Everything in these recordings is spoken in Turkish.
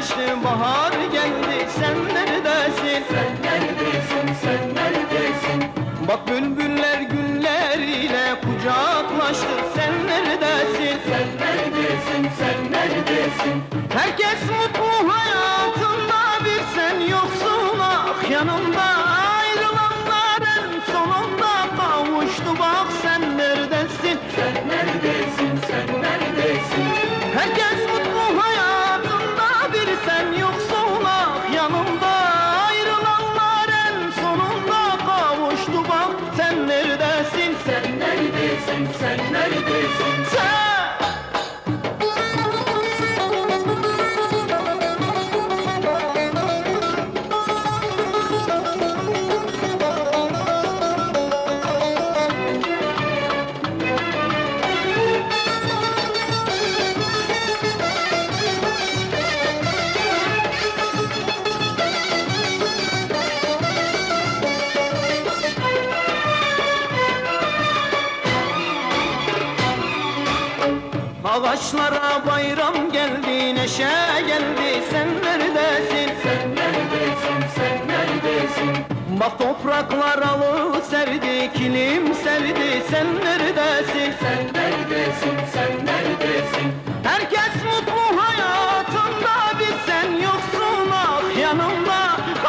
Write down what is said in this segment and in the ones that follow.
kucaklaştı, bahar geldi, sen neredesin? Sen neredesin, sen neredesin? Bak bülbüller gülleriyle kucaklaştı, sen neredesin? Sen neredesin, sen neredesin? Herkes mutlu hayatında, bir sen yoksun ah yanımda. Ayrılanların sonunda kavuştu, bak sen neredesin? Sen neredesin, sen neredesin? Herkes mutlu hayatında, bir sen yoksun ah yanımda. Ayrılanların sonunda kavuştu, bak sen neredesin? Sen neredesin, sen neredesin? Sen ağaçlara bayram geldi, neşe geldi, sen neredesin? Sen neredesin, sen neredesin? Bak topraklar alı serdi, kilim serdi, sen neredesin? Sen neredesin, sen neredesin? Herkes mutlu hayatında, bir sen yoksun ah yanımda.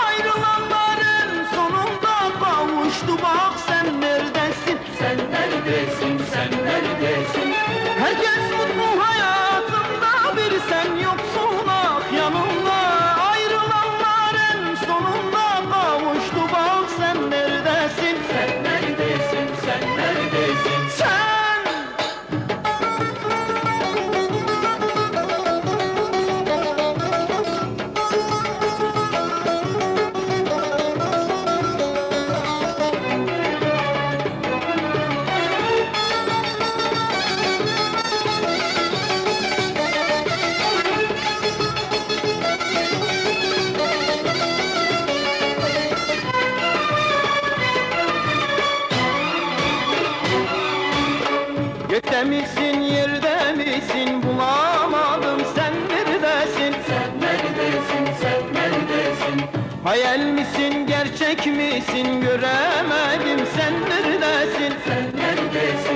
Ayrılanların sonunda kavuştu, bak sen neredesin? Sen neredesin, sen neredesin? Herkes mutlu hayatında, bir sen yoksun ah yanımda. Ayrılanların sonunda kavuştu, bak sen neredesin? Sen neredesin, sen neredesin? Sen gökte misin, yerde misin, bulamadım, sen neredesin? Sen neredesin, sen neredesin? Hayal misin, gerçek misin, göremedim, sen neredesin? Sen neredesin,